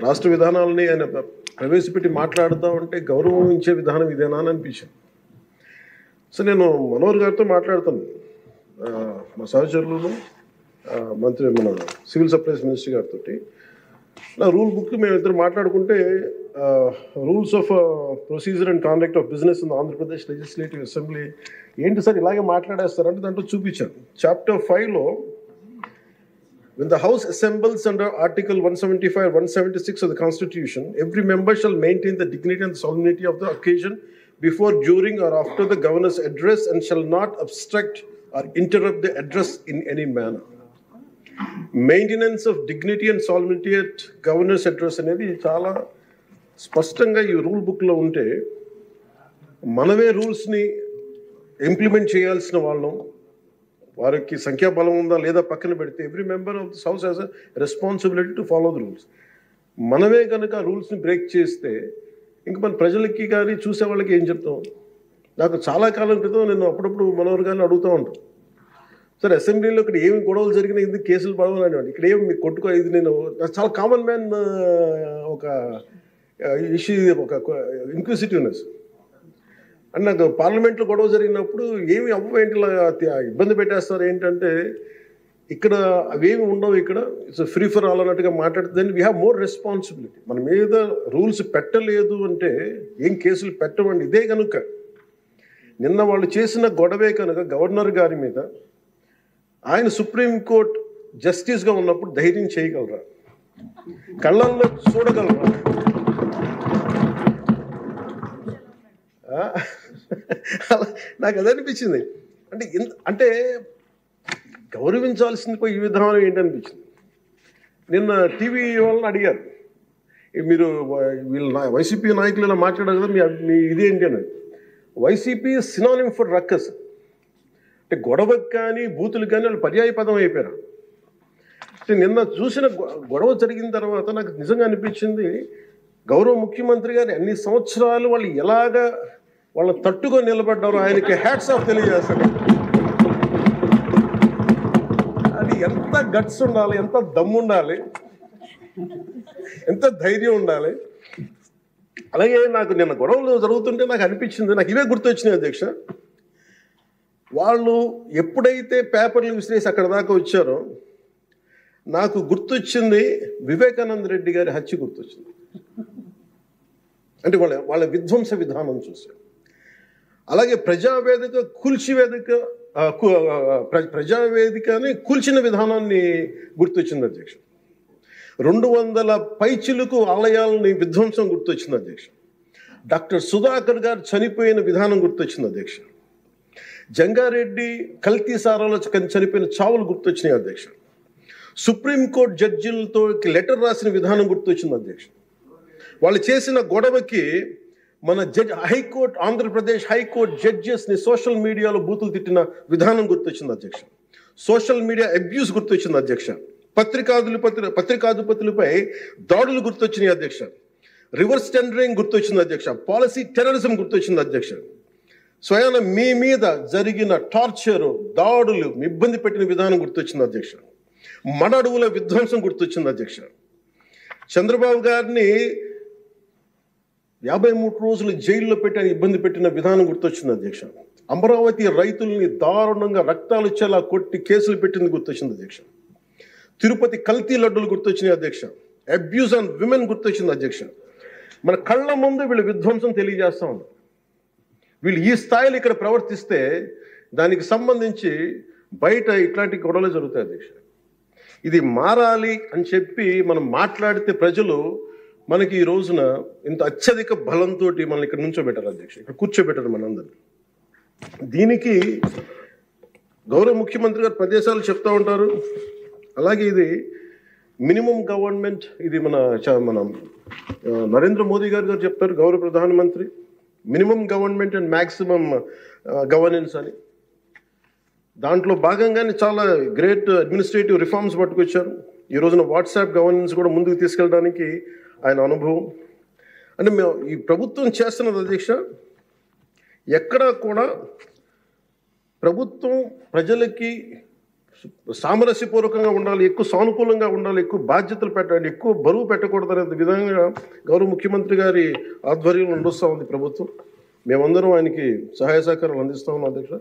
రాష్ట్ర విధానాలని ఆయన ప్రవేశపెట్టి మాట్లాడుతూ ఉంటే గౌరవించే విధానం ఇదేనా అని అనిపించింది. సో నేను మనోహర్ గారితో మాట్లాడుతాను, మా సహచరులను, మంత్రి మన సివిల్ సప్లైస్ మినిస్టర్ గారితో నా రూల్ బుక్ మేమిద్దరు మాట్లాడుకుంటే rules of procedure and conduct of business in Andhra Pradesh legislative assembly ఏంటి సార్ ఇలాగే మాట్లాడేస్తారంటే దాంట్లో చూపించాను. Chapter 5లో when the House assembles under Article 175 176 of the Constitution, every member shall maintain the dignity and solemnity of the occasion before, during or after the governor's address and shall not obstruct or interrupt the address in any manner. Maintenance of dignity and solemnity at governor's address అనేది చాలా స్పష్టంగా ఈ rule బుక్లో ఉంటే మనమే రూల్స్ని implement చేయాల్సిన వాళ్ళం. వారికి సంఖ్యాబలం ఉందా లేదా పక్కన పెడితే every member of this house has a responsibility to follow the rules. మనమే కనుక ఆ రూల్స్ని బ్రేక్ చేస్తే ఇంక మన ప్రజలకి కానీ చూసే వాళ్ళకి ఏం చెప్తాం? నాకు చాలా కాలం క్రితం నేను అప్పుడప్పుడు మనోహర్ గారిని అడుగుతూ ఉంటాను, సార్ అసెంబ్లీలో ఇక్కడ ఏమి గొడవలు జరిగినా ఎందుకు కేసులు పడవని, ఇక్కడ ఏమి మీకు కొట్టుకో, ఇది నేను చాలా కామన్ మ్యాన్ ఒక ఇష్యూ, ఒక ఇన్క్విజిటివ్నెస్. అండ్ నాకు పార్లమెంట్లో గొడవ జరిగినప్పుడు ఏమి అవ్వేంటి ఇబ్బంది పెట్టేస్తారు ఏంటంటే, ఇక్కడ అవేమి ఉండవు, ఇక్కడ ఇట్స్ ఫ్రీ ఫర్ ఆల్ అన్నట్టుగా మాట్లాడితే వీ హ్యావ్ మోర్ రెస్పాన్సిబిలిటీ. మన మీద రూల్స్ పెట్టలేదు అంటే ఏం కేసులు పెట్టమండి. ఇదే కనుక నిన్న వాళ్ళు చేసిన గొడవే కనుక గవర్నర్ గారి మీద ఆయన సుప్రీంకోర్టు జస్టిస్గా ఉన్నప్పుడు ధైర్యం చేయగలరా? కళ్ళల్లో చూడగలరా? నాకు అది అనిపించింది. అంటే గౌరవించాల్సింది పోయి ఈ విధానం ఏంటనిపించింది. నిన్న టీవీ వాళ్ళని అడిగారు, మీరు వీళ్ళు వైసీపీ నాయకులు ఇలా మాట్లాడారు కదా, మీ ఇదేంటి అని. YCP synonym for ruckus. అంటే గొడవకు కానీ బూతులకు కానీ వాళ్ళు పర్యాయ పదం అయిపోయారు. అంటే నిన్న చూసిన గొడవ జరిగిన తర్వాత నాకు నిజంగా అనిపించింది, గౌరవ ముఖ్యమంత్రి గారు అన్ని సంవత్సరాలు వాళ్ళు ఎలాగా వాళ్ళని తట్టుకొని నిలబడ్డారో ఆయనకి హ్యాట్స్ ఆఫ్ తెలియజేస్తారు. అది ఎంత గట్స్ ఉండాలి, ఎంత దమ్ము ఉండాలి, ఎంత ధైర్యం ఉండాలి. అలాగే నాకు నిన్న గొడవలు జరుగుతుంటే నాకు అనిపించింది, నాకు ఇవే గుర్తొచ్చినాయి అధ్యక్ష. వాళ్ళు ఎప్పుడైతే పేపర్లు విసిరేసి అక్కడ దాకా వచ్చారో నాకు గుర్తొచ్చింది వివేకానంద రెడ్డి గారి హత్య గుర్తొచ్చింది. అంటే వాళ్ళ విధ్వంస విధానం చూశారు. అలాగే ప్రజావేదికని కూల్చిన విధానాన్ని గుర్తొచ్చింది అధ్యక్ష. 200 పైచిలుకు ఆలయాలని విధ్వంసం గుర్తొచ్చింది అధ్యక్ష. డాక్టర్ సుధాకర్ గారు చనిపోయిన విధానం గుర్తొచ్చింది అధ్యక్ష. జంగారెడ్డి కల్తీ సారాలో చనిపోయిన చావులు గుర్తొచ్చినాయి అధ్యక్ష. సుప్రీంకోర్టు జడ్జిలతో లెటర్ రాసిన విధానం గుర్తొచ్చింది అధ్యక్ష. వాళ్ళు చేసిన గొడవకి మన హైకోర్టు, ఆంధ్రప్రదేశ్ హైకోర్టు జడ్జెస్ని సోషల్ మీడియాలో బూతులు తిట్టిన విధానం గుర్తొచ్చింది అధ్యక్ష. సోషల్ మీడియా అబ్యూస్ గుర్తొచ్చింది అధ్యక్ష. పత్రికాధిపతులపై దాడులు గుర్తొచ్చినాయి అధ్యక్ష. రివర్స్ టెండరింగ్ గుర్తొచ్చింది అధ్యక్ష. పాలసీ టెర్రరిజం గుర్తొచ్చింది అధ్యక్ష. స్వయాన మీ మీద జరిగిన టార్చరు, దాడులు, ఇబ్బంది పెట్టిన విధానం గుర్తొచ్చింది అధ్యక్ష. మడడువుల విధ్వంసం గుర్తొచ్చింది అధ్యక్ష. చంద్రబాబు గారిని 53 రోజులు జైల్లో పెట్టి ఇబ్బంది పెట్టిన విధానం గుర్తొచ్చింది అధ్యక్ష. అమరావతి రైతుల్ని దారుణంగా రక్తాలు వచ్చేలా కొట్టి కేసులు పెట్టింది గుర్తొచ్చింది అధ్యక్ష. తిరుపతి కల్తీ లడ్డులు గుర్తొచ్చినాయి అధ్యక్ష. అబ్యూస్ ఆన్ విమెన్ గుర్తొచ్చింది అధ్యక్ష. మన కళ్ళ ముందు వీళ్ళు విధ్వంసం తెలియజేస్తూ ఉన్నారు. వీళ్ళు ఈ స్థాయిలో ఇక్కడ ప్రవర్తిస్తే దానికి సంబంధించి బయట ఇట్లాంటి గొడవలు జరుగుతాయి అధ్యక్ష. ఇది మారాలి అని చెప్పి మనం మాట్లాడితే ప్రజలు మనకి ఈ రోజున ఇంత అత్యధిక బలంతో మనల్ని ఇక్కడ నుంచోబెట్టారు అధ్యక్ష, ఇక్కడ కూర్చోబెట్టారు మనందరినీ. దీనికి గౌరవ ముఖ్యమంత్రి గారు ప్రదేశాలు చెప్తూ ఉంటారు. అలాగే ఇది మినిమం గవర్నమెంట్, ఇది మన నరేంద్ర మోదీ గారు చెప్తారు, గౌరవ ప్రధానమంత్రి, minimum government and maximum governance అని. దాంట్లో భాగంగానే చాలా గ్రేట్ అడ్మినిస్ట్రేటివ్ రిఫార్మ్స్ పట్టుకొచ్చారు. ఈ రోజున వాట్సాప్ గవర్నెన్స్ కూడా ముందుకు తీసుకెళ్ళడానికి ఆయన అనుభవం. అంటే మేము ఈ ప్రభుత్వం చేస్తున్నది అధ్యక్ష, ఎక్కడా కూడా ప్రభుత్వం ప్రజలకి సామరస్యపూర్వకంగా ఉండాలి, ఎక్కువ సానుకూలంగా ఉండాలి, ఎక్కువ బాధ్యతలు పెట్టాలి, ఎక్కువ బరువు పెట్టకూడదు అనే విధంగా గౌరవ ముఖ్యమంత్రి గారి ఆధ్వర్యంలో నడుస్తూ ఉంది ప్రభుత్వం. మేమందరం ఆయనకి సహాయ సహకారాలు అందిస్తా ఉన్నాం అధ్యక్ష.